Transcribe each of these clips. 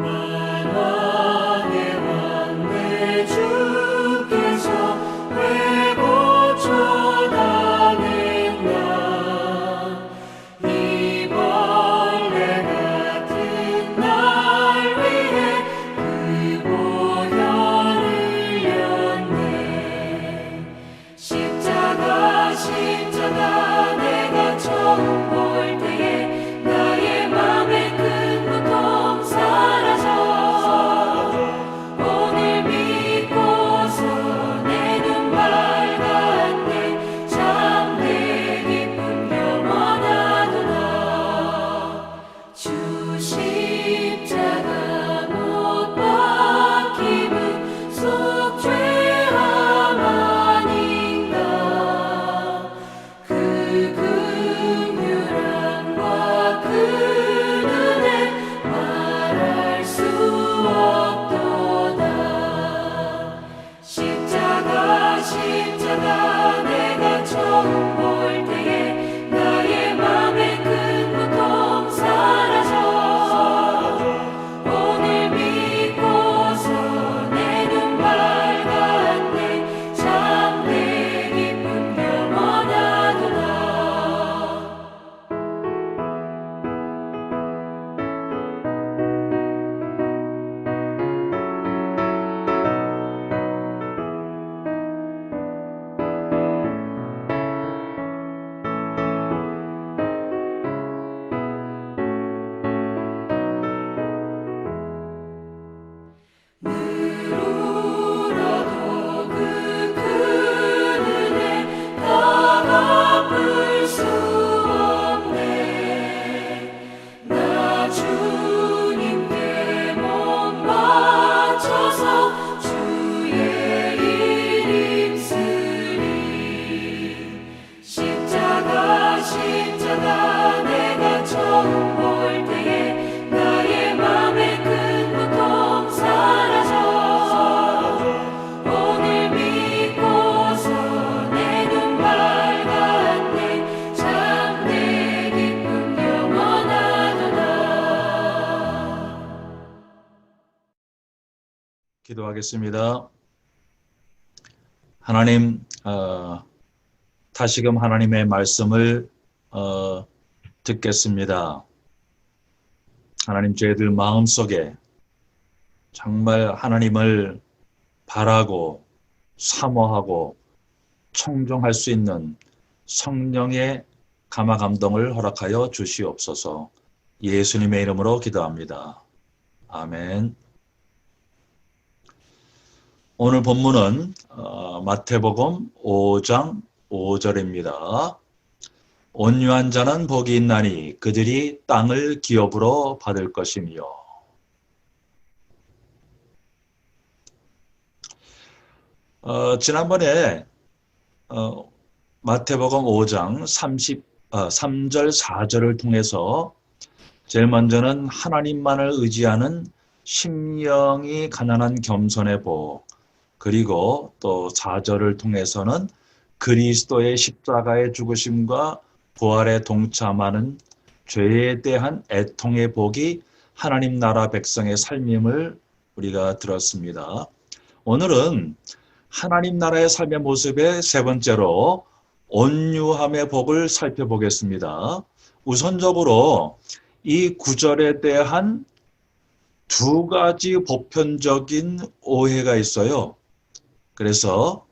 만왕의 왕 내 주께서 왜 고쳐당했나. 이 벌레 같은 날 위해 그 보혈을 흘렸네. 십자가 내가 처음 볼 때에 나의 맘의 큰 고통 사라져. 오늘 믿고서 내 눈 밝았네. 참 내 기쁨 영원하도다. 주 십자가 못 박힘은 속죄함 아닌가. 그 긍휼함과 그 은혜 말할 수 없도다. 십자가 내가 처음 볼 때에 나의 맘의 큰 고통 사라져. 오늘 믿고서 내 눈 밝았네. 참 내 기쁨 영원하도다. 늘 울어도 그 큰 은혜 다 갚을 수 없네. 나 주님께 몸 바쳐서 주의 일 힘쓰리. 십자가 내가 처음 볼 때에 나의 맘의 큰 고통 사라져. 오늘 믿고서 내 눈 밝았네. 참 내 기쁨 영원하도다. 기도하겠습니다. 하나님, 다시금 하나님의 말씀을 듣겠습니다. 하나님, 저희들 마음속에 정말 하나님을 바라고 사모하고 청종할 수 있는 성령의 감화 감동을 허락하여 주시옵소서. 예수님의 이름으로 기도합니다. 아멘. 오늘 본문은 마태복음 5장 5절입니다. 온유한 자는 복이 있나니 그들이 땅을 기업으로 받을 것이며. 지난번에 마태복음 5장 3절 4절을 통해서 제일 먼저는 하나님만을 의지하는 심령이 가난한 겸손의 복, 그리고 또 4절을 통해서는 그리스도의 십자가의 죽으심과 부활에 동참하는 죄에 대한 애통의 복이 하나님 나라 백성의 삶임을 우리가 들었습니다. 오늘은 하나님 나라의 삶의 모습의 세 번째로 온유함의 복을 살펴보겠습니다. 우선적으로 이 구절에 대한 두 가지 보편적인 오해가 있어요. 그래서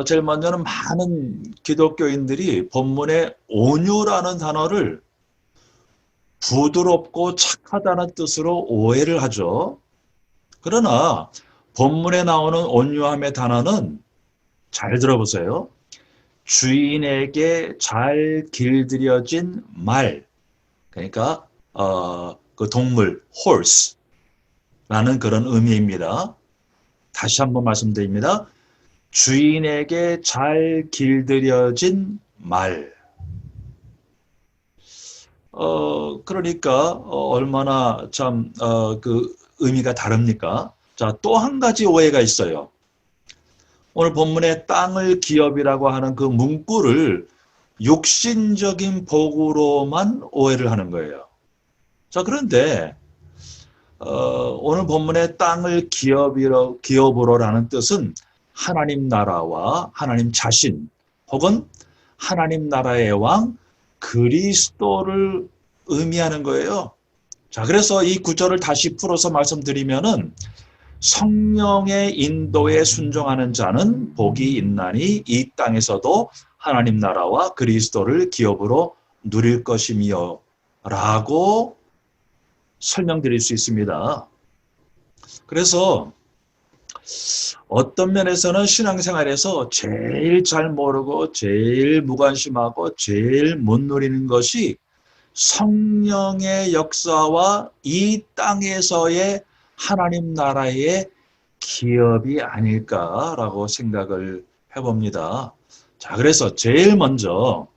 제일 먼저는 많은 기독교인들이 본문의 온유라는 단어를 부드럽고 착하다는 뜻으로 오해를 하죠. 그러나 본문에 나오는 온유함의 단어는 잘 들어보세요. 주인에게 잘 길들여진 말, 그러니까 그 동물, horse라는 그런 의미입니다. 다시 한번 말씀드립니다. 주인에게 잘 길들여진 말. 그러니까 얼마나 참 그 의미가 다릅니까? 자, 또 한 가지 오해가 있어요. 오늘 본문의 땅을 기업이라고 하는 그 문구를 육신적인 복으로만 오해를 하는 거예요. 자, 그런데 오늘 본문의 땅을 기업으로라는 뜻은 하나님 나라와 하나님 자신 혹은 하나님 나라의 왕 그리스도를 의미하는 거예요. 자, 그래서 이 구절을 다시 풀어서 말씀드리면은 성령의 인도에 순종하는 자는 복이 있나니 이 땅에서도 하나님 나라와 그리스도를 기업으로 누릴 것이며 라고 설명드릴 수 있습니다. 그래서 어떤 면에서는 신앙생활에서 제일 잘 모르고 제일 무관심하고 제일 못 누리는 것이 성령의 역사와 이 땅에서의 하나님 나라의 기업이 아닐까라고 생각을 해봅니다. 자, 그래서 제일 먼저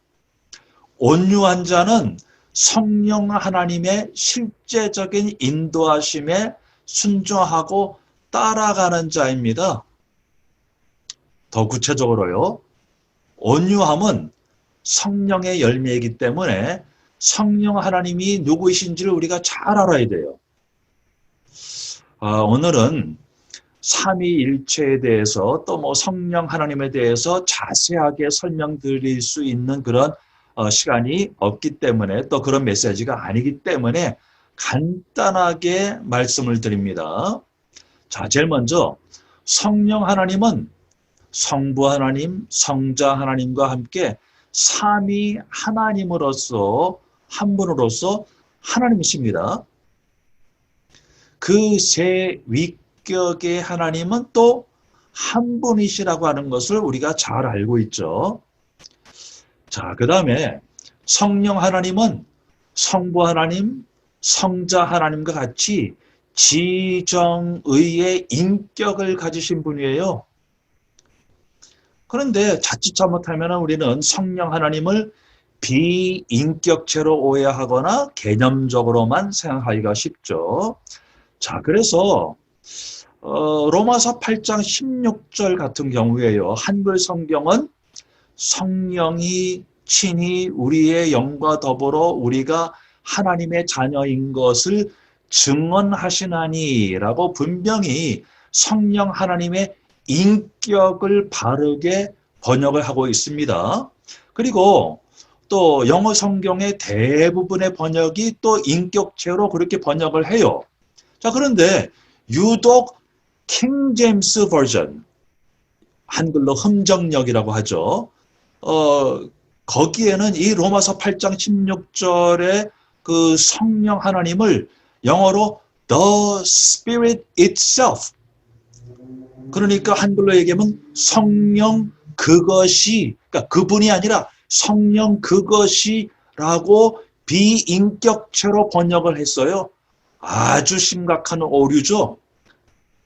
온유한 자는 성령 하나님의 실제적인 인도하심에 순종하고 따라가는 자입니다. 더 구체적으로요. 온유함은 성령의 열매이기 때문에 성령 하나님이 누구이신지를 우리가 잘 알아야 돼요. 오늘은 삼위일체에 대해서 또 뭐 성령 하나님에 대해서 자세하게 설명드릴 수 있는 그런 시간이 없기 때문에 또 그런 메시지가 아니기 때문에 간단하게 말씀을 드립니다. 자, 제일 먼저 성령 하나님은 성부 하나님, 성자 하나님과 함께 삼위 하나님으로서 한 분으로서 하나님이십니다. 그 세 위격의 하나님은 또 한 분이시라고 하는 것을 우리가 잘 알고 있죠. 자, 그 다음에 성령 하나님은 성부 하나님, 성자 하나님과 같이 지정의의 인격을 가지신 분이에요. 그런데 자칫 잘못하면 우리는 성령 하나님을 비인격체로 오해하거나 개념적으로만 생각하기가 쉽죠. 자, 그래서 로마서 8장 16절 같은 경우에요. 한글 성경은 성령이 친히 우리의 영과 더불어 우리가 하나님의 자녀인 것을 증언하시나니라고 분명히 성령 하나님의 인격을 바르게 번역을 하고 있습니다. 그리고 또 영어 성경의 대부분의 번역이 또 인격체로 그렇게 번역을 해요. 자, 그런데 유독 킹 제임스 버전, 한글로 흠정역이라고 하죠. 거기에는 이 로마서 8장 16절의 그 성령 하나님을 영어로 The Spirit itself, 그러니까 한글로 얘기하면 성령 그것이, 그러니까 그분이 아니라 성령 그것이라고 비인격체로 번역을 했어요. 아주 심각한 오류죠.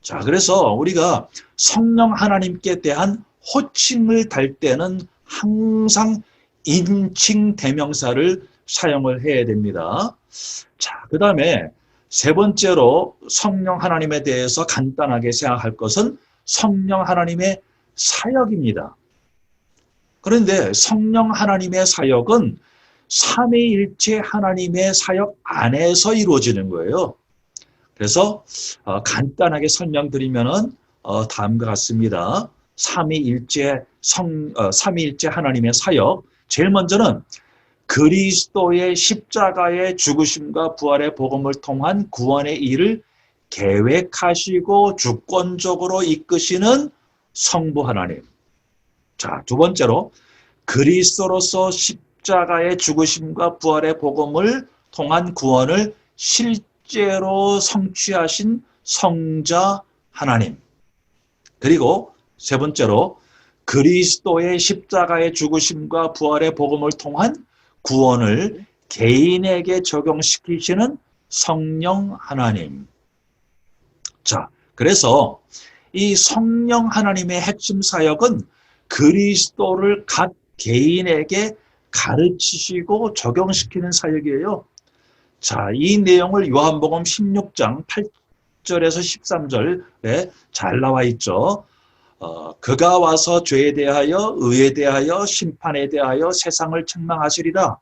자, 그래서 우리가 성령 하나님께 대한 호칭을 달 때는 항상 인칭 대명사를 사용을 해야 됩니다. 자, 그 다음에 세 번째로 성령 하나님에 대해서 간단하게 생각할 것은 성령 하나님의 사역입니다. 그런데 성령 하나님의 사역은 삼위일체 하나님의 사역 안에서 이루어지는 거예요. 그래서 간단하게 설명드리면은 다음과 같습니다. 삼위일체 하나님의 사역. 제일 먼저는 그리스도의 십자가의 죽으심과 부활의 복음을 통한 구원의 일을 계획하시고 주권적으로 이끄시는 성부 하나님. 자, 두 번째로 그리스도로서 십자가의 죽으심과 부활의 복음을 통한 구원을 실제로 성취하신 성자 하나님. 그리고 세 번째로 그리스도의 십자가의 죽으심과 부활의 복음을 통한 구원을 개인에게 적용시키시는 성령 하나님. 자, 그래서 이 성령 하나님의 핵심 사역은 그리스도를 각 개인에게 가르치시고 적용시키는 사역이에요. 자, 이 내용을 요한복음 16장 8절에서 13절에 잘 나와 있죠. 그가 와서 죄에 대하여 의에 대하여 심판에 대하여 세상을 책망하시리라.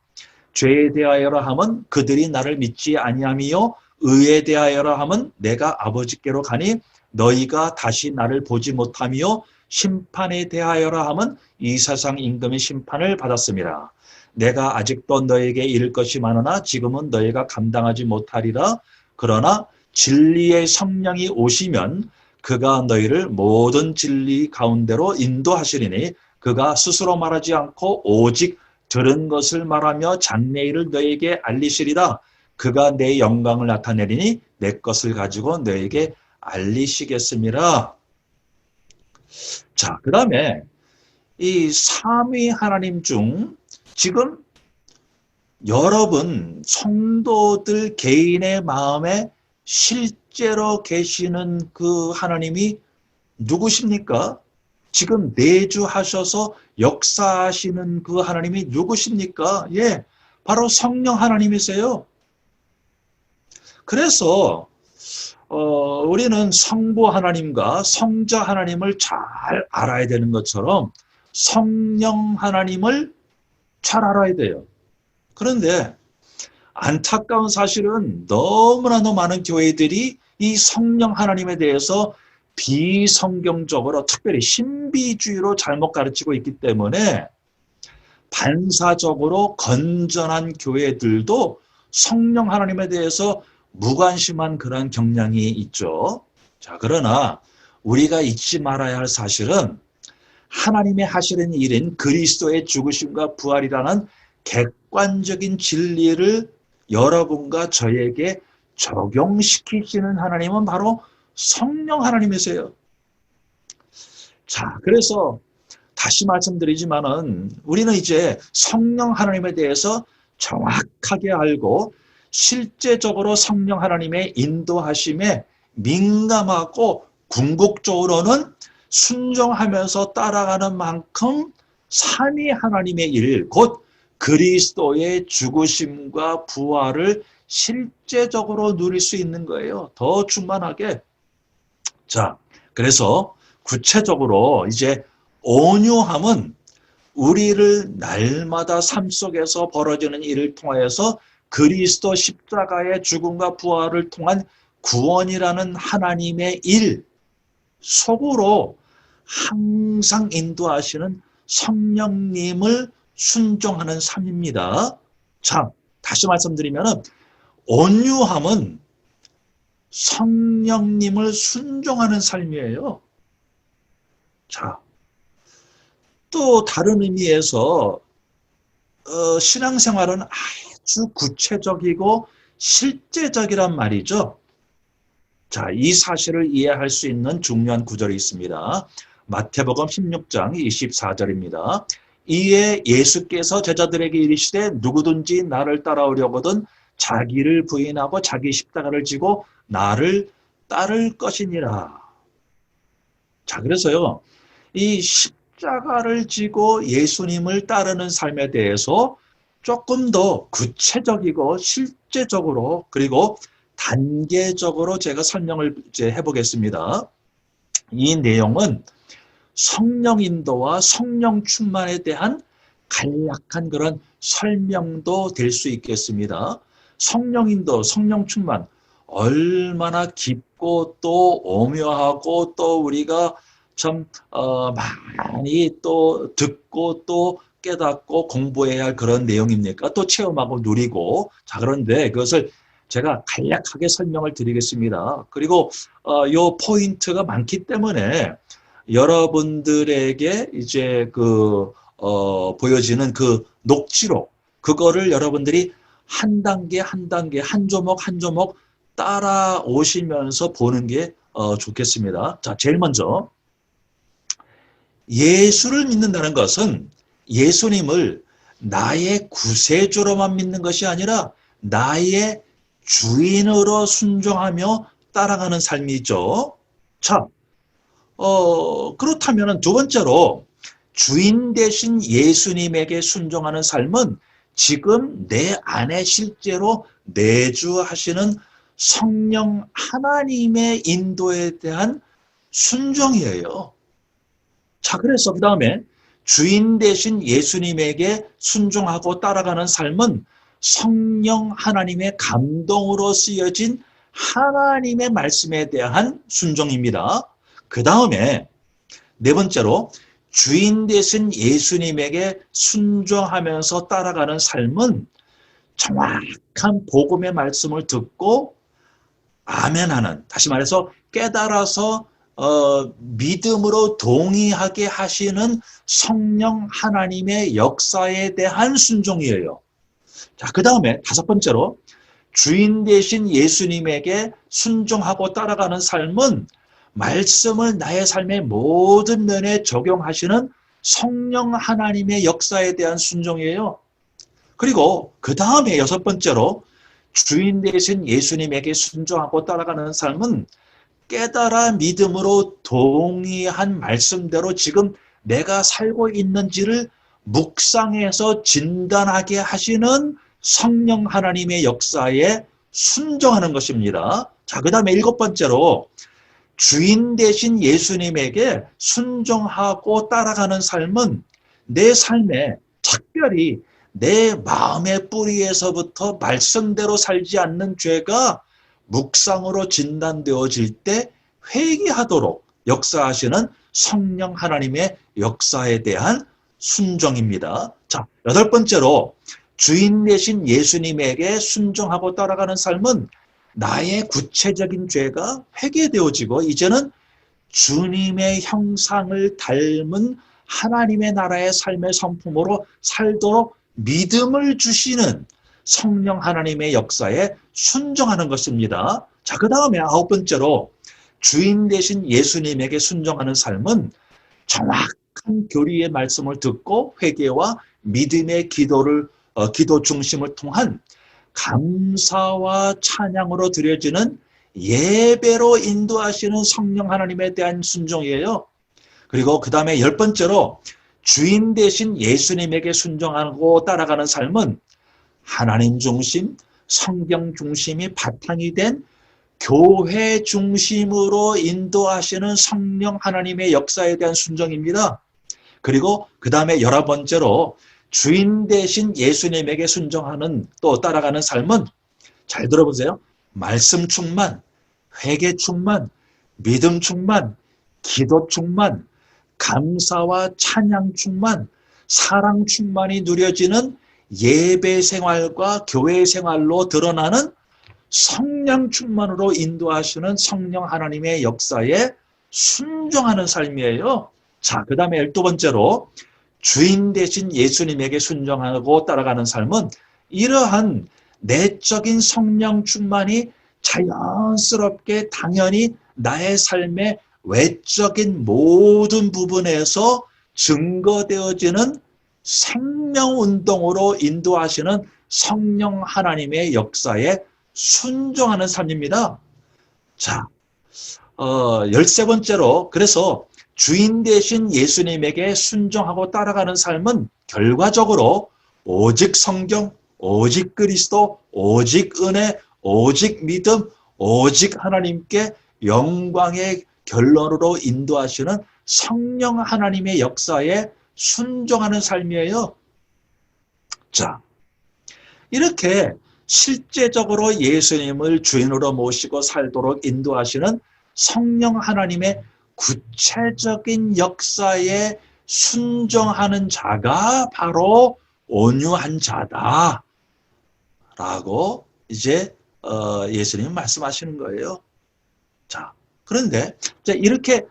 죄에 대하여라 함은 그들이 나를 믿지 아니하며 의에 대하여라 하면 내가 아버지께로 가니 너희가 다시 나를 보지 못하며 심판에 대하여라 하면 이 세상 임금의 심판을 받았음이라. 내가 아직도 너에게 이를 것이 많으나 지금은 너희가 감당하지 못하리라. 그러나 진리의 성령이 오시면 그가 너희를 모든 진리 가운데로 인도하시리니 그가 스스로 말하지 않고 오직 들은 것을 말하며 장래일을 너희에게 알리시리라. 그가 내 영광을 나타내리니 내 것을 가지고 너희에게 알리시겠음이라. 자, 그 다음에 이 삼위 하나님 중 지금 여러분 성도들 개인의 마음에 실제로 계시는 그 하나님이 누구십니까? 지금 내주하셔서 역사하시는 그 하나님이 누구십니까? 예, 바로 성령 하나님이세요. 그래서 우리는 성부 하나님과 성자 하나님을 잘 알아야 되는 것처럼 성령 하나님을 잘 알아야 돼요. 그런데 안타까운 사실은 너무나도 많은 교회들이 이 성령 하나님에 대해서 비성경적으로 특별히 신비주의로 잘못 가르치고 있기 때문에 반사적으로 건전한 교회들도 성령 하나님에 대해서 무관심한 그런 경향이 있죠. 자, 그러나 우리가 잊지 말아야 할 사실은 하나님의 하시는 일인 그리스도의 죽으심과 부활이라는 객관적인 진리를 여러분과 저에게 적용시키시는 하나님은 바로 성령 하나님이세요. 자, 그래서 다시 말씀드리지만은 우리는 이제 성령 하나님에 대해서 정확하게 알고 실제적으로 성령 하나님의 인도하심에 민감하고 궁극적으로는 순종하면서 따라가는 만큼 삼위 하나님의 일, 곧 그리스도의 죽으심과 부활을 실제적으로 누릴 수 있는 거예요. 더 충만하게. 자, 그래서 구체적으로 이제 온유함은 우리를 날마다 삶 속에서 벌어지는 일을 통하여서 그리스도 십자가의 죽음과 부활을 통한 구원이라는 하나님의 일 속으로 항상 인도하시는 성령님을 순종하는 삶입니다. 자, 다시 말씀드리면 온유함은 성령님을 순종하는 삶이에요. 자, 또 다른 의미에서 신앙생활은 아주 구체적이고 실제적이란 말이죠. 자, 이 사실을 이해할 수 있는 중요한 구절이 있습니다. 마태복음 16장 24절입니다. 이에 예수께서 제자들에게 이르시되 누구든지 나를 따라오려거든 자기를 부인하고 자기 십자가를 지고 나를 따를 것이니라. 자, 그래서요, 이 십자가를 지고 예수님을 따르는 삶에 대해서 조금 더 구체적이고 실제적으로 그리고 단계적으로 제가 설명을 이제 해보겠습니다. 이 내용은 성령 인도와 성령 충만에 대한 간략한 그런 설명도 될 수 있겠습니다. 성령 인도, 성령 충만 얼마나 깊고 또 오묘하고 또 우리가 참 많이 또 듣고 또 깨닫고 공부해야 할 그런 내용입니까? 또 체험하고 누리고. 자, 그런데 그것을 제가 간략하게 설명을 드리겠습니다. 그리고 요 포인트가 많기 때문에 여러분들에게 이제 보여지는 그 녹취록, 그거를 여러분들이 한 단계 한 단계, 한 조목 한 조목 따라오시면서 보는 게 좋겠습니다. 자, 제일 먼저 예수를 믿는다는 것은 예수님을 나의 구세주로만 믿는 것이 아니라 나의 주인으로 순종하며 따라가는 삶이죠. 자, 그렇다면 두 번째로 주인 되신 예수님에게 순종하는 삶은 지금 내 안에 실제로 내주하시는 성령 하나님의 인도에 대한 순종이에요. 자, 그래서 그 다음에 주인 되신 예수님에게 순종하고 따라가는 삶은 성령 하나님의 감동으로 쓰여진 하나님의 말씀에 대한 순종입니다. 그 다음에 네 번째로 주인 되신 예수님에게 순종하면서 따라가는 삶은 정확한 복음의 말씀을 듣고 아멘하는, 다시 말해서 깨달아서 믿음으로 동의하게 하시는 성령 하나님의 역사에 대한 순종이에요. 자, 그 다음에 다섯 번째로 주인 되신 예수님에게 순종하고 따라가는 삶은 말씀을 나의 삶의 모든 면에 적용하시는 성령 하나님의 역사에 대한 순종이에요. 그리고 그 다음에 여섯 번째로 주인 되신 예수님에게 순종하고 따라가는 삶은 깨달아 믿음으로 동의한 말씀대로 지금 내가 살고 있는지를 묵상해서 진단하게 하시는 성령 하나님의 역사에 순종하는 것입니다. 자, 그 다음에 일곱 번째로 주인 되신 예수님에게 순종하고 따라가는 삶은 내 삶에 특별히 내 마음의 뿌리에서부터 말씀대로 살지 않는 죄가 묵상으로 진단되어질 때 회개하도록 역사하시는 성령 하나님의 역사에 대한 순종입니다. 자, 여덟 번째로 주인 되신 예수님에게 순종하고 따라가는 삶은 나의 구체적인 죄가 회개되어지고 이제는 주님의 형상을 닮은 하나님의 나라의 삶의 성품으로 살도록 믿음을 주시는 성령 하나님의 역사에 순종하는 것입니다. 자, 그 다음에 아홉 번째로 주인 되신 예수님에게 순종하는 삶은 정확한 교리의 말씀을 듣고 회개와 믿음의 기도 중심을 통한 감사와 찬양으로 드려지는 예배로 인도하시는 성령 하나님에 대한 순종이에요. 그리고 그 다음에 열 번째로 주인 되신 예수님에게 순종하고 따라가는 삶은 하나님 중심, 성경 중심이 바탕이 된 교회 중심으로 인도하시는 성령 하나님의 역사에 대한 순종입니다. 그리고 그 다음에 11번째로 주인 되신 예수님에게 순종하는 또 따라가는 삶은 잘 들어보세요. 말씀 충만, 회개 충만, 믿음 충만, 기도 충만, 감사와 찬양 충만, 사랑 충만이 누려지는 예배 생활과 교회 생활로 드러나는 성령 충만으로 인도하시는 성령 하나님의 역사에 순종하는 삶이에요. 자, 그 다음에 12번째로 주인 되신 예수님에게 순종하고 따라가는 삶은 이러한 내적인 성령 충만이 자연스럽게 당연히 나의 삶의 외적인 모든 부분에서 증거되어지는 생명운동으로 인도하시는 성령 하나님의 역사에 순종하는 삶입니다. 자, 13번째로 그래서 주인 되신 예수님에게 순종하고 따라가는 삶은 결과적으로 오직 성경, 오직 그리스도, 오직 은혜, 오직 믿음, 오직 하나님께 영광의 결론으로 인도하시는 성령 하나님의 역사에 순종하는 삶이에요. 자, 이렇게 실제적으로 예수님을 주인으로 모시고 살도록 인도하시는 성령 하나님의 구체적인 역사에 순종하는 자가 바로 온유한 자다 라고 이제 예수님은 말씀하시는 거예요. 자, 그런데 이렇게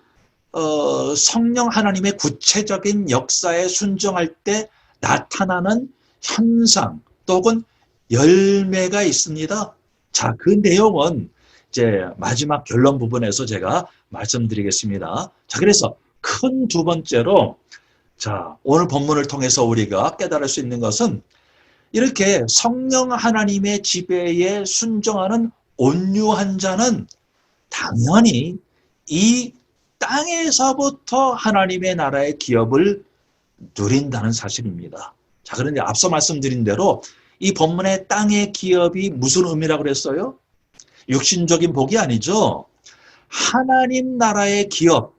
성령 하나님의 구체적인 역사에 순종할 때 나타나는 현상 또는 열매가 있습니다. 자, 그 내용은 이제 마지막 결론 부분에서 제가 말씀드리겠습니다. 자, 그래서 큰 두 번째로 자, 오늘 본문을 통해서 우리가 깨달을 수 있는 것은 이렇게 성령 하나님의 지배에 순종하는 온유한 자는 당연히 이 땅에서부터 하나님의 나라의 기업을 누린다는 사실입니다. 자, 그런데 앞서 말씀드린 대로 이 본문의 땅의 기업이 무슨 의미라고 그랬어요? 육신적인 복이 아니죠. 하나님 나라의 기업.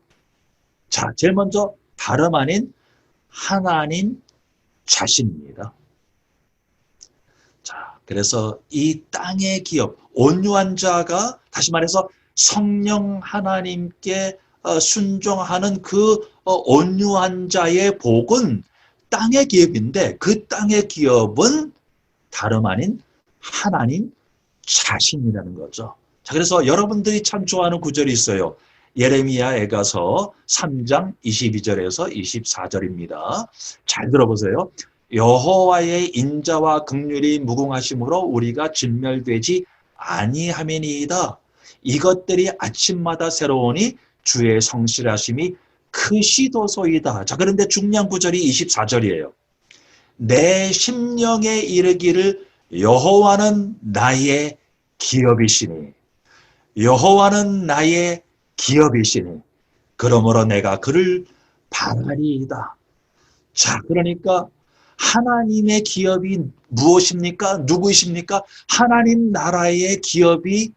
자, 제일 먼저 다름 아닌 하나님 자신입니다. 자, 그래서 이 땅의 기업, 온유한 자가 다시 말해서 성령 하나님께 순종하는 그 온유한 자의 복은 땅의 기업인데 그 땅의 기업은 다름 아닌 하나님 자신이라는 거죠. 자, 그래서 여러분들이 참 좋아하는 구절이 있어요. 예레미야에 가서 3장 22절에서 24절입니다. 잘 들어보세요. 여호와의 인자와 긍휼이 무궁하심으로 우리가 진멸되지 아니함이니이다. 이것들이 아침마다 새로우니 주의 성실하심이 크시도소이다. 자, 그런데 중요한 구절이 24절이에요. 내 심령에 이르기를 여호와는 나의 기업이시니 여호와는 나의 기업이시니 그러므로 내가 그를 바라리이다. 자, 그러니까 하나님의 기업이 무엇입니까? 누구이십니까? 하나님 나라의 기업이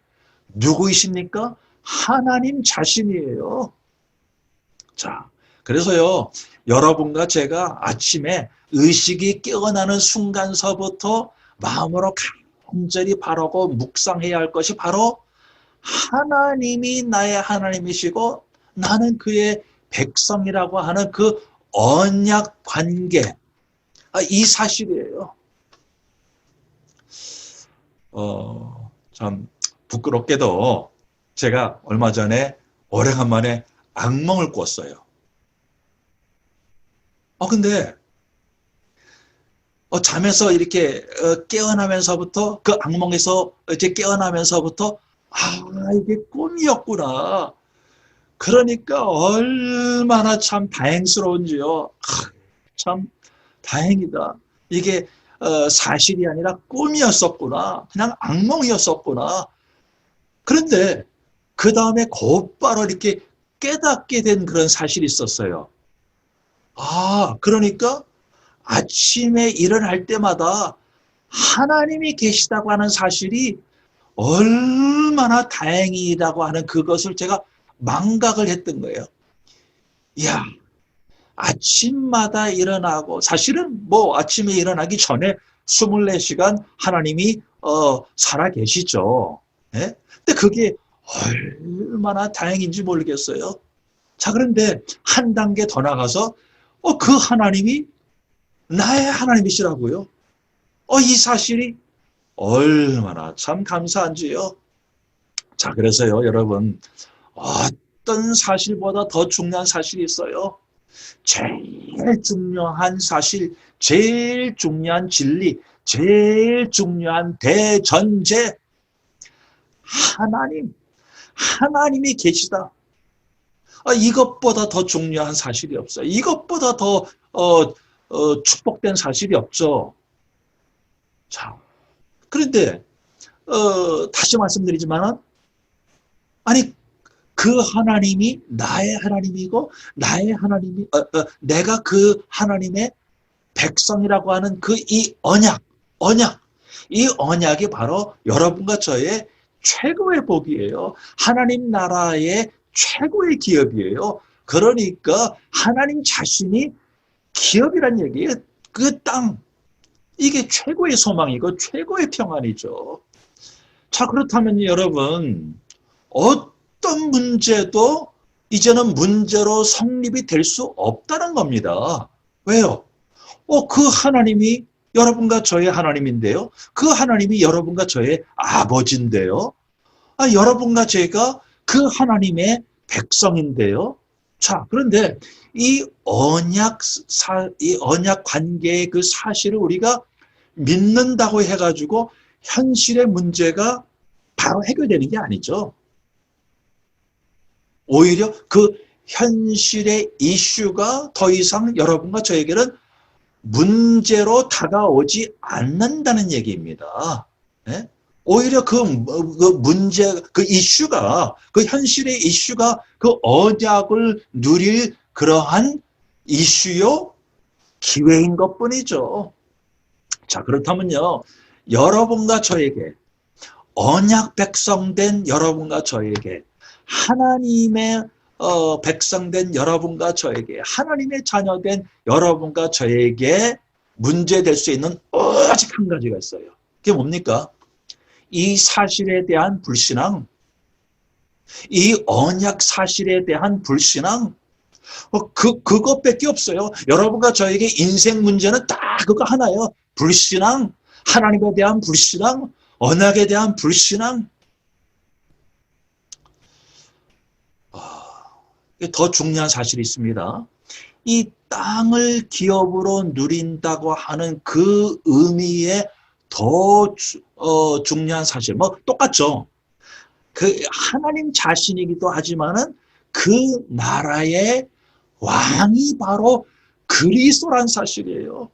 누구이십니까? 하나님 자신이에요. 자, 그래서요, 여러분과 제가 아침에 의식이 깨어나는 순간서부터 마음으로 간절히 바라고 묵상해야 할 것이 바로 하나님이 나의 하나님이시고 나는 그의 백성이라고 하는 그 언약 관계, 이 사실이에요. 참 부끄럽게도 제가 얼마 전에 오래간만에 악몽을 꿨어요. 근데 잠에서 이렇게 깨어나면서부터 그 악몽에서 이제 깨어나면서부터 이게 꿈이었구나. 그러니까 얼마나 참 다행스러운지요. 참 다행이다. 이게 사실이 아니라 꿈이었었구나. 그냥 악몽이었었구나. 그런데 그 다음에 곧바로 이렇게 깨닫게 된 그런 사실이 있었어요. 그러니까 아침에 일어날 때마다 하나님이 계시다고 하는 사실이 얼마나 다행이라고 하는 그것을 제가 망각을 했던 거예요. 이야, 아침마다 일어나고 사실은 뭐 아침에 일어나기 전에 24시간 하나님이 살아 계시죠. 네? 근데 그게 얼마나 다행인지 모르겠어요. 자, 그런데 한 단계 더 나가서 그 하나님이 나의 하나님이시라고요. 이 사실이 얼마나 참 감사한지요. 자, 그래서요, 여러분, 어떤 사실보다 더 중요한 사실이 있어요. 제일 중요한 사실, 제일 중요한 진리, 제일 중요한 대전제, 하나님이 계시다. 이것보다 더 중요한 사실이 없어요. 이것보다 더 축복된 사실이 없죠. 자, 그런데 다시 말씀드리지만 아니 그 하나님이 나의 하나님이고 나의 하나님이 내가 그 하나님의 백성이라고 하는 그 이 언약 이 언약이 바로 여러분과 저의 최고의 복이에요. 하나님 나라의 최고의 기업이에요. 그러니까 하나님 자신이 기업이란 얘기예요. 그 땅, 이게 최고의 소망이고 최고의 평안이죠. 자, 그렇다면 여러분, 어떤 문제도 이제는 문제로 성립이 될 수 없다는 겁니다. 왜요? 그 하나님이 여러분과 저의 하나님인데요. 그 하나님이 여러분과 저의 아버지인데요. 여러분과 제가 그 하나님의 백성인데요. 자, 그런데 이 언약 관계의 그 사실을 우리가 믿는다고 해가지고 현실의 문제가 바로 해결되는 게 아니죠. 오히려 그 현실의 이슈가 더 이상 여러분과 저에게는 문제로 다가오지 않는다는 얘기입니다. 네? 오히려 그 문제, 그 이슈가, 그 현실의 이슈가 그 언약을 누릴 그러한 이슈요, 기회인 것 뿐이죠. 자, 그렇다면요, 여러분과 저에게, 언약 백성된 여러분과 저에게, 하나님의 백성된 여러분과 저에게, 하나님의 자녀된 여러분과 저에게 문제될 수 있는 오직 한 가지가 있어요. 그게 뭡니까? 이 사실에 대한 불신앙, 이 언약 사실에 대한 불신앙, 그것밖에 없어요. 여러분과 저에게 인생 문제는 딱 그거 하나예요. 불신앙, 하나님에 대한 불신앙, 언약에 대한 불신앙. 더 중요한 사실이 있습니다. 이 땅을 기업으로 누린다고 하는 그 의미에 더 중요한 사실, 뭐 똑같죠. 그 하나님 자신이기도 하지만은 그 나라의 왕이 바로 그리스도란 사실이에요.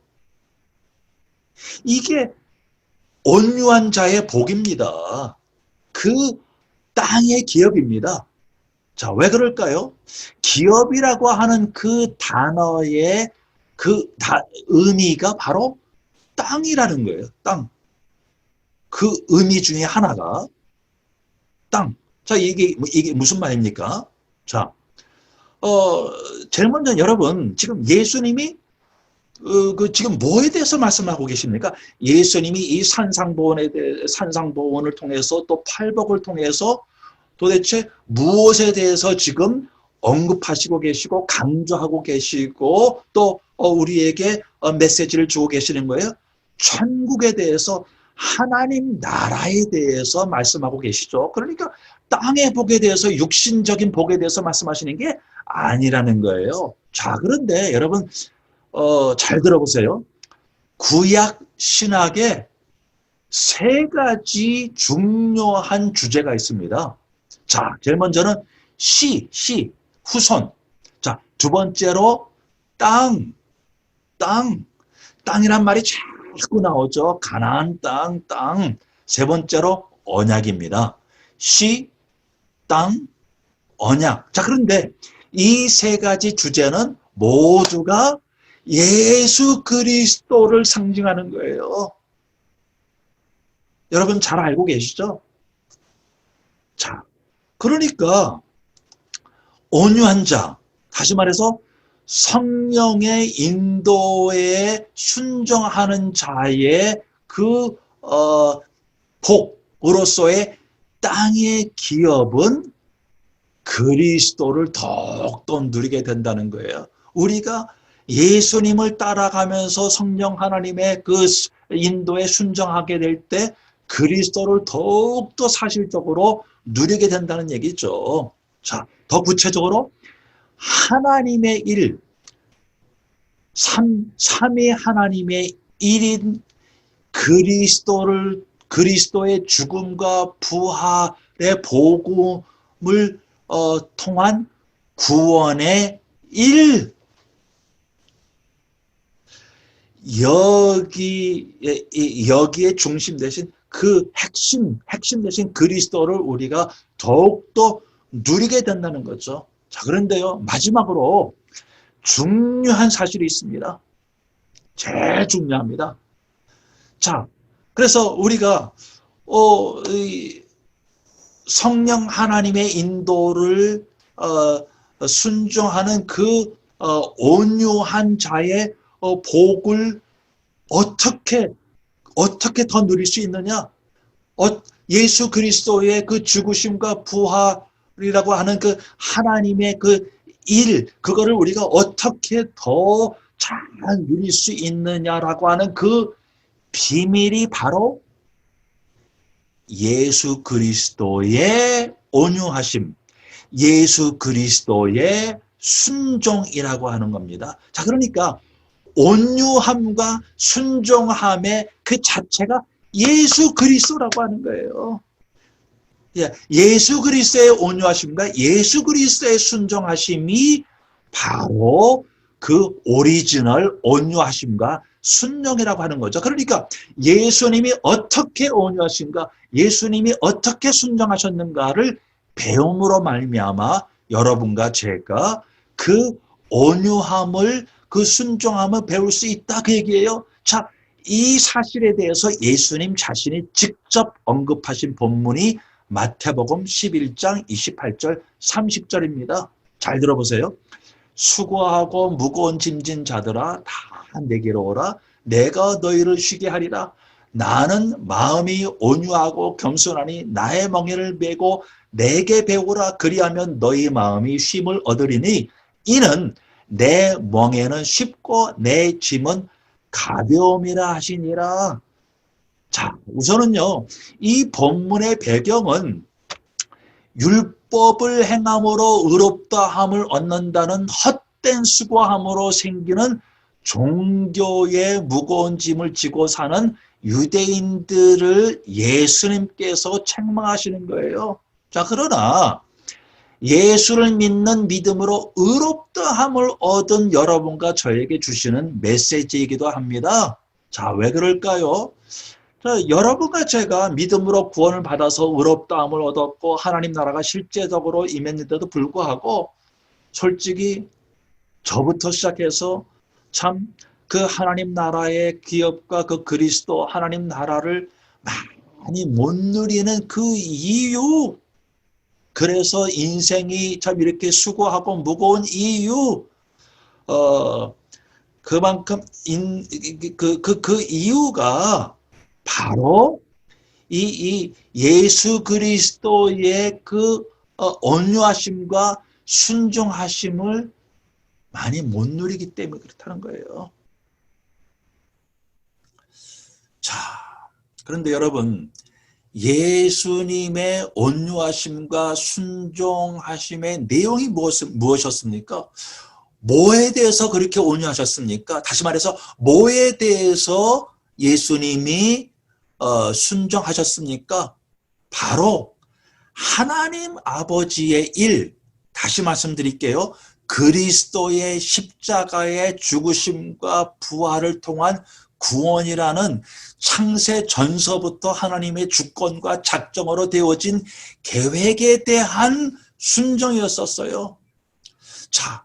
이게 온유한 자의 복입니다. 그 땅의 기업입니다. 자, 왜 그럴까요? 기업이라고 하는 그 단어의 의미가 바로 땅이라는 거예요. 땅. 그 의미 중에 하나가 땅. 자, 이게 무슨 말입니까? 자, 제일 먼저 여러분, 지금 예수님이 지금 뭐에 대해서 말씀하고 계십니까? 예수님이 이 산상보원을 통해서 또 팔복을 통해서 도대체 무엇에 대해서 지금 언급하시고 계시고 강조하고 계시고 또 우리에게 메시지를 주고 계시는 거예요? 천국에 대해서 하나님 나라에 대해서 말씀하고 계시죠. 그러니까 땅의 복에 대해서 육신적인 복에 대해서 말씀하시는 게 아니라는 거예요. 자, 그런데 여러분 잘 들어보세요. 구약 신학에 세 가지 중요한 주제가 있습니다. 자, 제일 먼저는 후손. 자, 두 번째로 땅이란 말이 자꾸 나오죠. 가나안 땅. 세 번째로 언약입니다. 땅, 언약. 자, 그런데 이 세 가지 주제는 모두가 예수 그리스도를 상징하는 거예요. 여러분 잘 알고 계시죠? 자, 그러니까 온유한 자, 다시 말해서 성령의 인도에 순종하는 자의 그 복으로서의 땅의 기업은 그리스도를 더욱더 누리게 된다는 거예요. 우리가 예수님을 따라가면서 성령 하나님의 그 인도에 순종하게 될 때 그리스도를 더욱더 사실적으로 누리게 된다는 얘기죠. 자, 더 구체적으로 하나님의 일, 삼위 하나님의 일인 그리스도의 죽음과 부활의 복음을 통한 구원의 일, 여기에 중심 대신 그 핵심 대신 그리스도를 우리가 더욱더 누리게 된다는 거죠. 자, 그런데요, 마지막으로 중요한 사실이 있습니다. 제일 중요합니다. 자, 그래서 우리가 성령 하나님의 인도를 순종하는 그 온유한 자의 복을 어떻게 더 누릴 수 있느냐? 예수 그리스도의 그 죽으심과 부활이라고 하는 그 하나님의 그 일, 그거를 우리가 어떻게 더 잘 누릴 수 있느냐라고 하는 그 비밀이 바로 예수 그리스도의 온유하심, 예수 그리스도의 순종이라고 하는 겁니다. 자, 그러니까 온유함과 순종함의 그 자체가 예수 그리스도라고 하는 거예요. 예수 그리스도의 온유하심과 예수 그리스도의 순종하심이 바로 그 오리지널 온유하심과 순종이라고 하는 거죠. 그러니까 예수님이 어떻게 온유하신가, 예수님이 어떻게 순종하셨는가를 배움으로 말미암아 여러분과 제가 그 온유함을, 그 순종함을 배울 수 있다, 그 얘기예요. 자, 이 사실에 대해서 예수님 자신이 직접 언급하신 본문이 마태복음 11장 28절 30절입니다. 잘 들어보세요. 수고하고 무거운 짐진 자들아 다 내게로 오라. 내가 너희를 쉬게 하리라. 나는 마음이 온유하고 겸손하니 나의 멍에를 메고 내게 배우라. 그리하면 너희 마음이 쉼을 얻으리니 이는 내 멍에는 쉽고 내 짐은 가벼움이라 하시니라. 자, 우선은요, 이 본문의 배경은 율법을 행함으로 의롭다함을 얻는다는 헛된 수고함으로 생기는 종교의 무거운 짐을 지고 사는 유대인들을 예수님께서 책망하시는 거예요. 자, 그러나 예수를 믿는 믿음으로 의롭다함을 얻은 여러분과 저에게 주시는 메시지이기도 합니다. 자, 왜 그럴까요? 자, 여러분과 제가 믿음으로 구원을 받아서 의롭다함을 얻었고 하나님 나라가 실제적으로 임했는데도 불구하고 솔직히 저부터 시작해서 참 그 하나님 나라의 기업과 그 그리스도 하나님 나라를 많이 못 누리는 그 이유, 그래서 인생이 참 이렇게 수고하고 무거운 이유, 그만큼 그 이유가 바로 이 예수 그리스도의 그 온유하심과 순종하심을 많이 못 누리기 때문에 그렇다는 거예요. 자, 그런데 여러분, 예수님의 온유하심과 순종하심의 내용이 무엇이었습니까? 뭐에 대해서 그렇게 온유하셨습니까? 다시 말해서 뭐에 대해서 예수님이 순종하셨습니까? 바로 하나님 아버지의 일, 다시 말씀드릴게요. 그리스도의 십자가의 죽으심과 부활을 통한 구원이라는 창세 전서부터 하나님의 주권과 작정으로 되어진 계획에 대한 순종이었었어요. 자,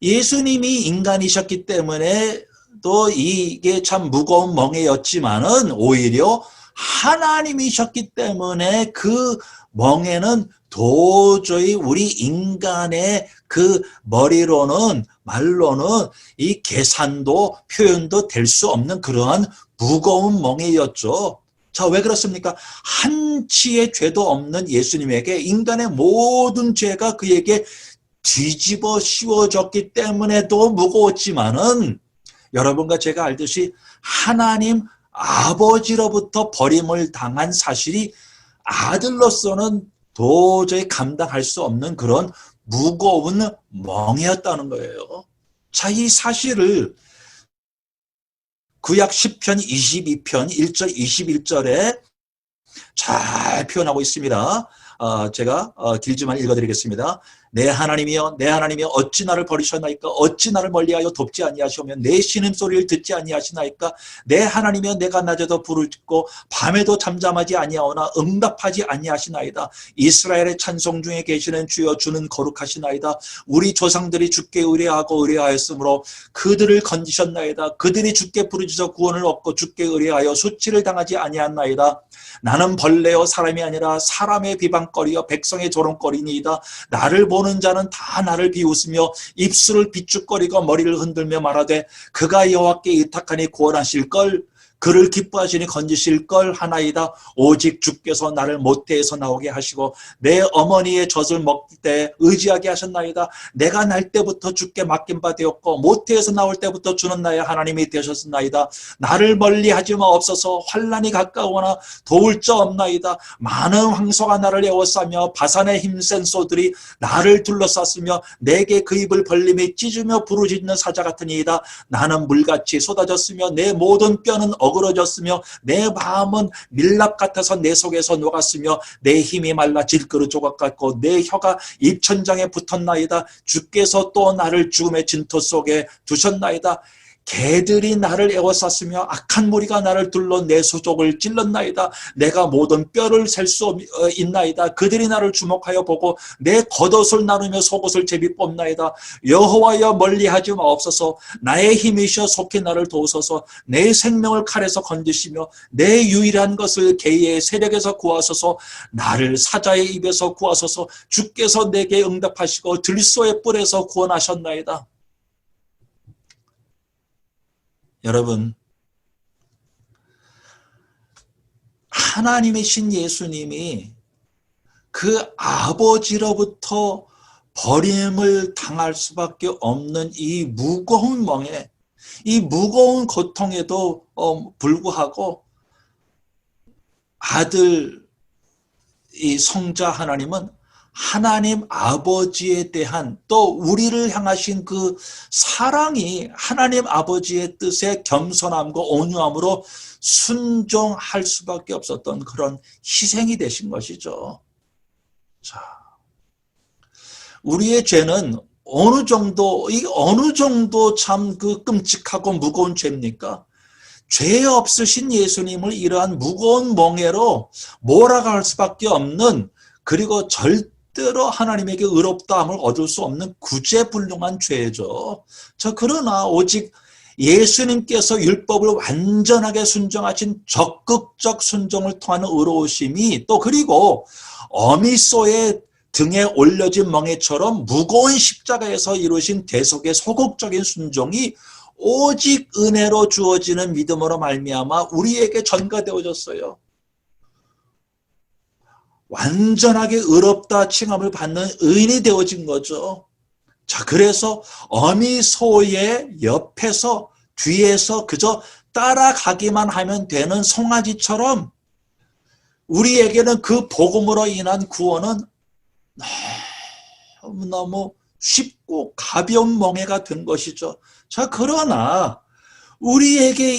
예수님이 인간이셨기 때문에 또 이게 참 무거운 멍에였지만은 오히려 하나님이셨기 때문에 그 멍에는 도저히 우리 인간의 그 머리로는 말로는 이 계산도 표현도 될 수 없는 그러한 무거운 멍에였죠. 자, 왜 그렇습니까? 한치의 죄도 없는 예수님에게 인간의 모든 죄가 그에게 뒤집어 씌워졌기 때문에도 무거웠지만은 여러분과 제가 알듯이 하나님 아버지로부터 버림을 당한 사실이 아들로서는 도저히 감당할 수 없는 그런 무거운 멍이었다는 거예요. 자, 이 사실을 구약 10편 22편 1절 21절에 잘 표현하고 있습니다. 제가 길지만 읽어드리겠습니다. 내 하나님이여 내 하나님이여 어찌 나를 버리셨나이까 어찌 나를 멀리하여 돕지 아니하시오며 내 신음소리를 듣지 아니하시나이까 내 하나님이여 내가 낮에도 불을 듣고 밤에도 잠잠하지 아니하오나 응답하지 아니하시나이다. 이스라엘의 찬송 중에 계시는 주여 주는 거룩하시나이다. 우리 조상들이 주께 의뢰하고 의뢰하였으므로 그들을 건지셨나이다. 그들이 주께 부르짖어 구원을 얻고 주께 의뢰하여 수치를 당하지 아니하나이다. 나는 벌레요 사람이 아니라 사람의 비방거리여 백성의 조롱거리니이다. 나를 보는 자는 다 나를 비웃으며 입술을 비축거리고 머리를 흔들며 말하되 그가 여호와께 의탁하니 구원하실걸 그를 기뻐하시니 건지실걸 하나이다. 오직 주께서 나를 모태에서 나오게 하시고 내 어머니의 젖을 먹을 때 의지하게 하셨나이다. 내가 날 때부터 주께 맡긴 바 되었고 모태에서 나올 때부터 주는 나의 하나님이 되셨나이다. 나를 멀리하지 마옵소서. 환난이 가까우나 도울 자 없나이다. 많은 황소가 나를 에워싸며 바산의 힘센 소들이 나를 둘러쌌으며 내게 그 입을 벌림이 찢으며 부르짖는 사자 같으니이다. 나는 물같이 쏟아졌으며 내 모든 뼈는 어그러졌으며 내 마음은 밀랍 같아서 내 속에서 녹았으며 내 힘이 말라 질그릇 조각 같고 내 혀가 입천장에 붙었나이다. 주께서 또 나를 죽음의 진토 속에 두셨나이다. 개들이 나를 에워쌌으며 악한 무리가 나를 둘러 내 수족을 찔렀나이다. 내가 모든 뼈를 셀 수 있나이다. 그들이 나를 주목하여 보고 내 겉옷을 나누며 속옷을 제비 뽑나이다. 여호와여 멀리하지 마옵소서. 나의 힘이시여 속히 나를 도우소서. 내 생명을 칼에서 건지시며 내 유일한 것을 개의 세력에서 구하소서. 나를 사자의 입에서 구하소서. 주께서 내게 응답하시고 들소의 뿔에서 구원하셨나이다. 여러분, 하나님이신 예수님이 그 아버지로부터 버림을 당할 수밖에 없는 이 무거운 멍에, 이 무거운 고통에도 불구하고 아들, 이 성자 하나님은 하나님 아버지에 대한 또 우리를 향하신 그 사랑이 하나님 아버지의 뜻에 겸손함과 온유함으로 순종할 수밖에 없었던 그런 희생이 되신 것이죠. 자, 우리의 죄는 어느 정도 참 그 끔찍하고 무거운 죄입니까? 죄 없으신 예수님을 이러한 무거운 멍에로 몰아갈 수밖에 없는, 그리고 절대로 하나님에게 의롭다함을 얻을 수 없는 구제불능한 죄죠. 그러나 오직 예수님께서 율법을 완전하게 순종하신 적극적 순종을 통한 의로우심이, 또 그리고 어미소의 등에 올려진 멍에처럼 무거운 십자가에서 이루신 대속의 소극적인 순종이 오직 은혜로 주어지는 믿음으로 말미암아 우리에게 전가되어졌어요. 완전하게 의롭다 칭함을 받는 의인이 되어진 거죠. 자, 그래서 어미소의 옆에서 뒤에서 그저 따라가기만 하면 되는 송아지처럼 우리에게는 그 복음으로 인한 구원은 너무너무 쉽고 가벼운 멍에가 된 것이죠. 자, 그러나 우리에게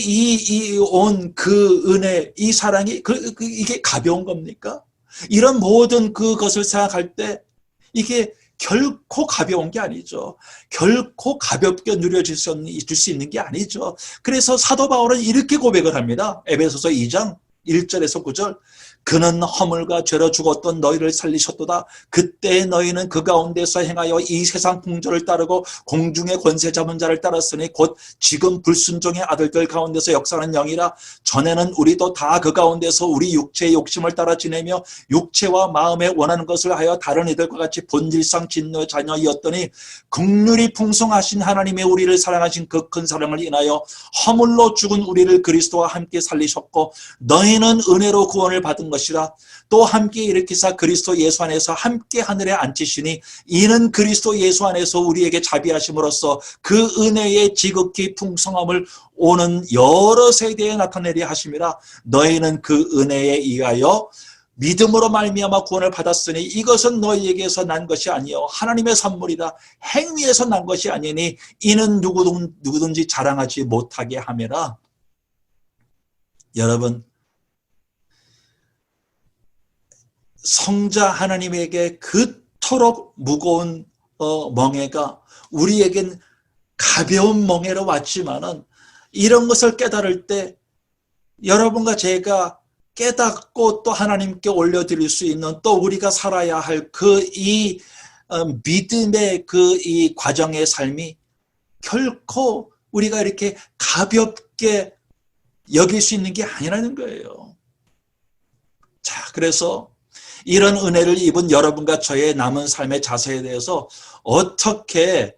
온 그 은혜, 이 사랑이 이게 가벼운 겁니까? 이런 모든 그것을 생각할 때 이게 결코 가벼운 게 아니죠. 결코 가볍게 누려질 수 있는 게 아니죠. 그래서 사도 바울은 이렇게 고백을 합니다. 에베소서 2장 1절에서 9절. 그는 허물과 죄로 죽었던 너희를 살리셨도다. 그때 너희는 그 가운데서 행하여 이 세상 풍조를 따르고 공중의 권세 잡은 자를 따랐으니 곧 지금 불순종의 아들들 가운데서 역사하는 영이라. 전에는 우리도 다 그 가운데서 우리 육체의 욕심을 따라 지내며 육체와 마음에 원하는 것을 하여 다른 이들과 같이 본질상 진노의 자녀이었더니 긍휼이 풍성하신 하나님의 우리를 사랑하신 그 큰 사랑을 인하여 허물로 죽은 우리를 그리스도와 함께 살리셨고 너희는 은혜로 구원을 받은 것이라. 또 함께 일으키사 그리스도 예수 안에서 함께 하늘에 앉히시니 이는 그리스도 예수 안에서 우리에게 자비하심으로써 그 은혜의 지극히 풍성함을 오는 여러 세대에 나타내려 하심이라. 너희는 그 은혜에 의하여 믿음으로 말미암아 구원을 받았으니 이것은 너희에게서 난 것이 아니요 하나님의 선물이라. 행위에서 난 것이 아니니 이는 누구든지 자랑하지 못하게 함이라. 여러분, 성자 하나님에게 그토록 무거운 멍에가 우리에겐 가벼운 멍에로 왔지만은 이런 것을 깨달을 때 여러분과 제가 깨닫고 또 하나님께 올려드릴 수 있는, 또 우리가 살아야 할 이 믿음의 이 과정의 삶이 결코 우리가 이렇게 가볍게 여길 수 있는 게 아니라는 거예요. 자, 그래서 이런 은혜를 입은 여러분과 저의 남은 삶의 자세에 대해서 어떻게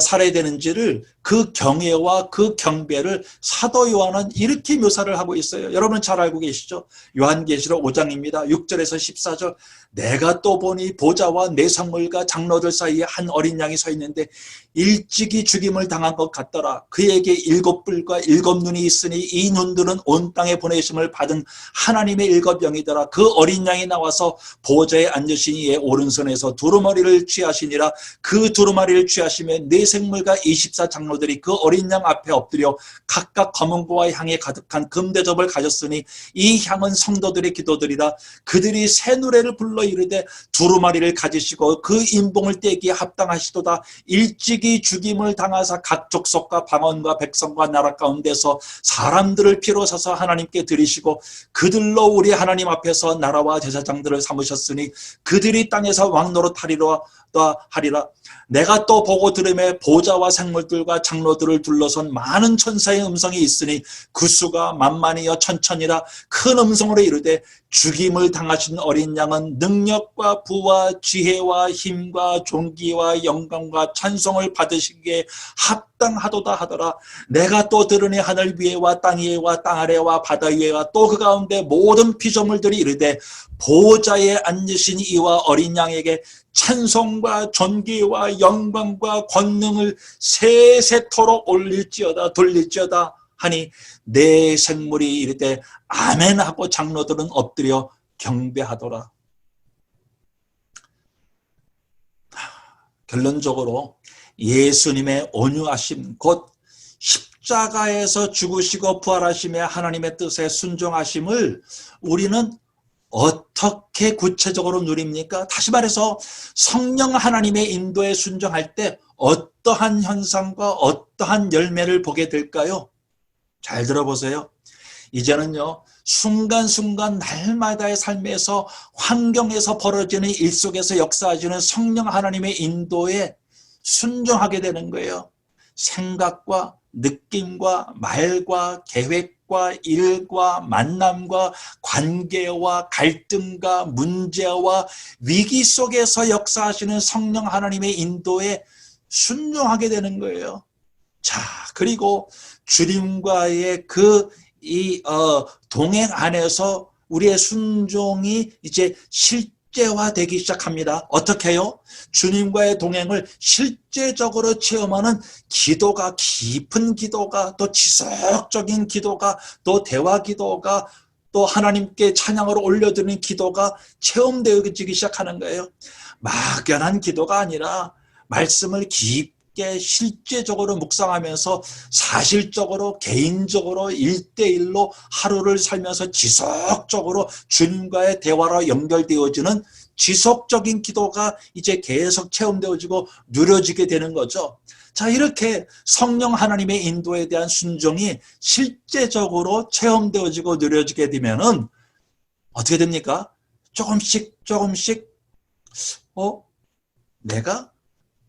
살아야 되는지를, 그 경외와 그 경배를 사도 요한은 이렇게 묘사를 하고 있어요. 여러분 잘 알고 계시죠? 요한계시록 5장입니다. 6절에서 14절. 내가 또 보니 보좌와 내성물과 장로들 사이에 한 어린 양이 서 있는데 일찍이 죽임을 당한 것 같더라. 그에게 7뿔과 7눈이 있으니 이 눈들은 온 땅에 보내심을 받은 하나님의 7영이더라. 그 어린 양이 나와서 보좌에 앉으신 이의 오른손에서 두루마리를 취하시니라. 그 두루마리를 취하시며 네 생물과 24장로들이 그 어린 양 앞에 엎드려 각각 검은고와 향에 가득한 금대접을 가졌으니 이 향은 성도들의 기도들이라. 그들이 새 노래를 불러 이르되 두루마리를 가지시고 그 인봉을 떼기에 합당하시도다. 일찍이 죽임을 당하사 각 족속과 방언과 백성과 나라 가운데서 사람들을 피로 사서 하나님께 드리시고 그들로 우리 하나님 앞에서 나라와 제사장들을 삼으셨으니 그들이 땅에서 왕노릇 하리라. 내가 또 보고 들음에 보좌와 생물들과 장로들을 둘러선 많은 천사의 음성이 있으니 그 수가 만만이여 천천이라. 큰 음성으로 이르되 죽임을 당하신 어린 양은 능력과 부와 지혜와 힘과 존귀와 영광과 찬송을 받으시기에 합당하도다 하더라. 내가 또 들으니 하늘 위에와 땅 위에와 땅 아래와 바다 위에와 또 그 가운데 모든 피조물들이 이르되 보좌에 앉으신 이와 어린 양에게 찬송과 존귀와 영광과 권능을 세세토록 올릴지어다 돌릴지어다 하니 내 생물이 이르되 아멘 하고 장로들은 엎드려 경배하더라. 결론적으로 예수님의 온유하심 곧 십자가에서 죽으시고 부활하심의 하나님의 뜻에 순종하심을 우리는 어떻게 구체적으로 누립니까? 다시 말해서 성령 하나님의 인도에 순종할 때 어떠한 현상과 어떠한 열매를 보게 될까요? 잘 들어보세요. 이제는요, 순간순간 날마다의 삶에서 환경에서 벌어지는 일 속에서 역사하시는 성령 하나님의 인도에 순종하게 되는 거예요. 생각과 느낌과 말과 계획과 일과 만남과 관계와 갈등과 문제와 위기 속에서 역사하시는 성령 하나님의 인도에 순종하게 되는 거예요. 자, 그리고 주님과의 동행 안에서 우리의 순종이 이제 실제화되기 시작합니다. 어떻게요? 주님과의 동행을 실제적으로 체험하는 기도가, 깊은 기도가, 또 지속적인 기도가, 또 대화 기도가, 또 하나님께 찬양으로 올려드리는 기도가 체험되어지기 시작하는 거예요. 막연한 기도가 아니라 말씀을 깊게 실제적으로 묵상하면서 사실적으로 개인적으로 1대1로 하루를 살면서 지속적으로 주님과의 대화로 연결되어지는 지속적인 기도가 이제 계속 체험되어지고 누려지게 되는 거죠. 자, 이렇게 성령 하나님의 인도에 대한 순종이 실제적으로 체험되어지고 누려지게 되면은 어떻게 됩니까? 조금씩 내가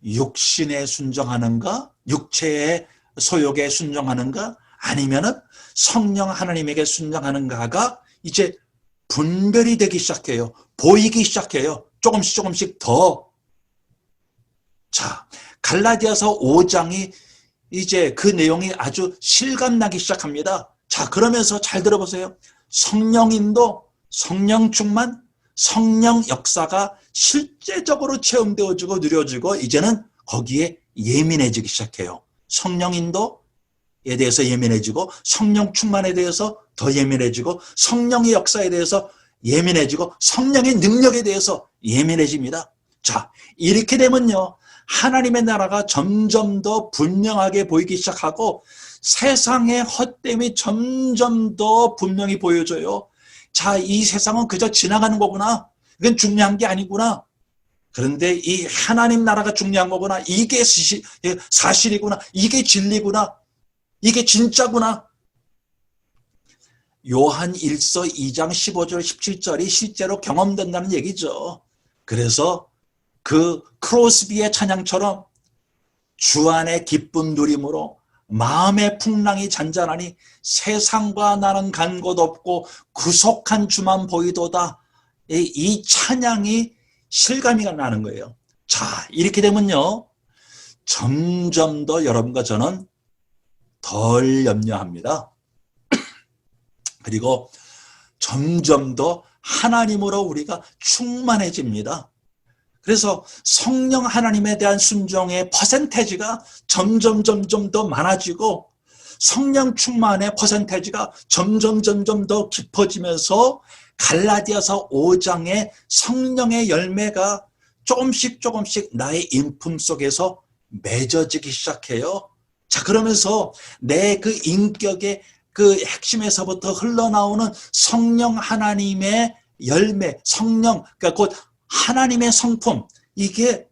육신에 순종하는가? 육체의 소욕에 순종하는가? 아니면은 성령 하나님에게 순종하는가가 이제 분별이 되기 시작해요. 보이기 시작해요. 조금씩 더. 자, 갈라디아서 5장이 이제 그 내용이 아주 실감나기 시작합니다. 자, 그러면서 잘 들어보세요. 성령인도, 성령 충만, 성령 역사가 실제적으로 체험되어지고 누려지고 이제는 거기에 예민해지기 시작해요. 성령 인도에 대해서 예민해지고 성령 충만에 대해서 더 예민해지고 성령의 역사에 대해서 예민해지고 성령의 능력에 대해서 예민해집니다. 자, 이렇게 되면요, 하나님의 나라가 점점 더 분명하게 보이기 시작하고 세상의 헛됨이 점점 더 분명히 보여져요. 자, 이 세상은 그저 지나가는 거구나. 이건 중요한 게 아니구나. 그런데 이 하나님 나라가 중요한 거구나. 이게 사실이구나. 이게 진리구나. 이게 진짜구나. 요한 1서 2장 15절 17절이 실제로 경험된다는 얘기죠. 그래서 그 크로스비의 찬양처럼 주 안에 기쁨 누림으로 마음의 풍랑이 잔잔하니 세상과 나는 간 곳 없고 구속한 주만 보이도다. 이 찬양이 실감이 나는 거예요. 자, 이렇게 되면요, 점점 더 여러분과 저는 덜 염려합니다. 그리고 점점 더 하나님으로 우리가 충만해집니다. 그래서 성령 하나님에 대한 순종의 퍼센테이지가 점점 더 많아지고 성령 충만의 퍼센테이지가 점점 더 깊어지면서 갈라디아서 5장의 성령의 열매가 조금씩 나의 인품 속에서 맺어지기 시작해요. 자, 그러면서 내 그 인격의 그 핵심에서부터 흘러나오는 성령 하나님의 열매, 성령, 그러니까 곧 하나님의 성품, 이게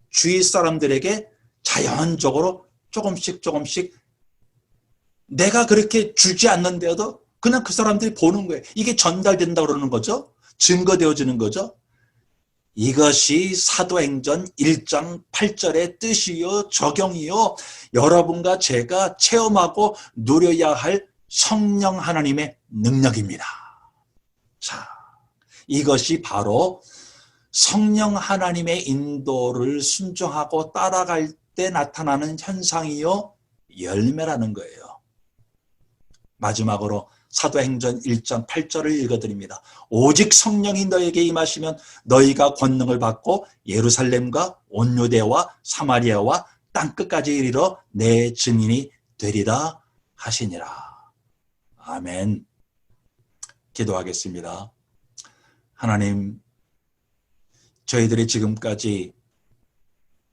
주위 사람들에게 자연적으로 조금씩 내가 그렇게 주지 않는데도 그냥 그 사람들이 보는 거예요. 이게 전달된다고 그러는 거죠. 증거되어지는 거죠. 이것이 사도행전 1장 8절의 뜻이요, 적용이요, 여러분과 제가 체험하고 누려야 할 성령 하나님의 능력입니다. 자, 이것이 바로 성령 하나님의 인도를 순종하고 따라갈 때 나타나는 현상이요 열매라는 거예요. 마지막으로 사도행전 1장 8절을 읽어드립니다. 오직 성령이 너에게 임하시면 너희가 권능을 받고 예루살렘과 온 유대와 사마리아와 땅끝까지 이르러 내 증인이 되리라 하시니라. 아멘. 기도하겠습니다. 하나님, 저희들이 지금까지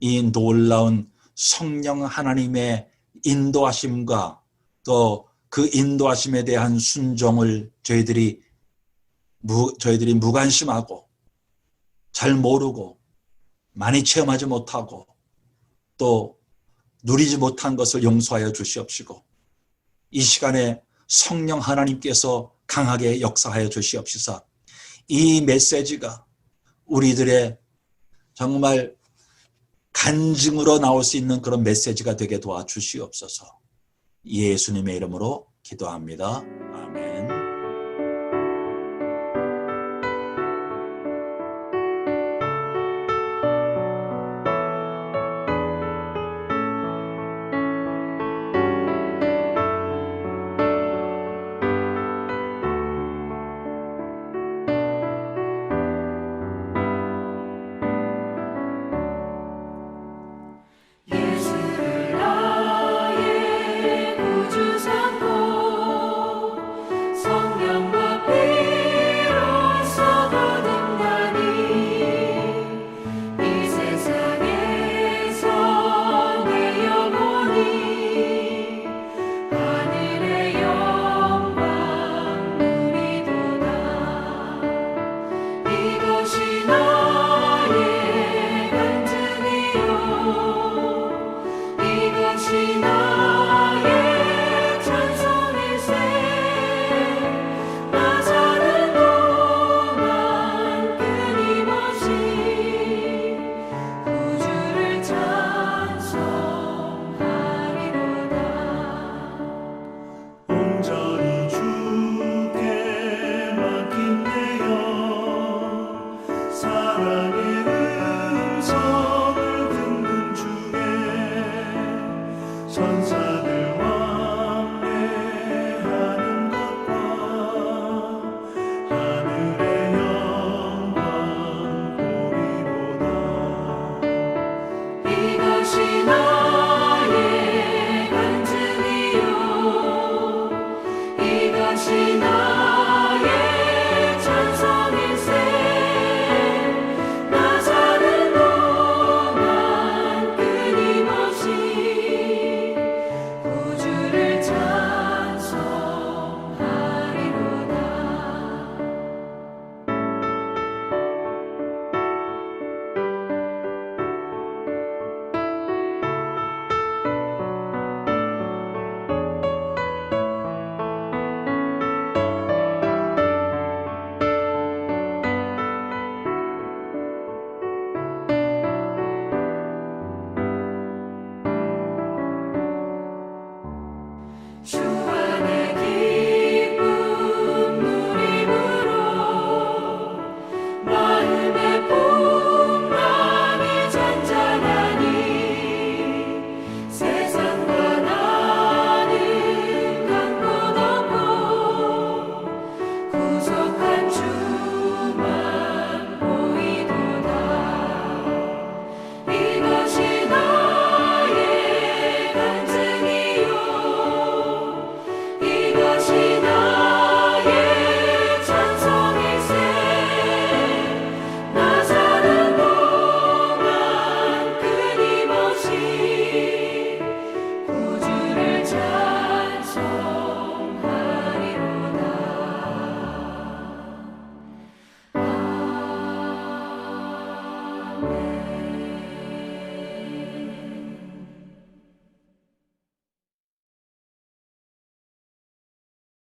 이 놀라운 성령 하나님의 인도하심과 또 그 인도하심에 대한 순종을 저희들이 무관심하고 잘 모르고 많이 체험하지 못하고 또 누리지 못한 것을 용서하여 주시옵시고 이 시간에 성령 하나님께서 강하게 역사하여 주시옵시사 이 메시지가 우리들의 정말 간증으로 나올 수 있는 그런 메시지가 되게 도와주시옵소서. 예수님의 이름으로 기도합니다.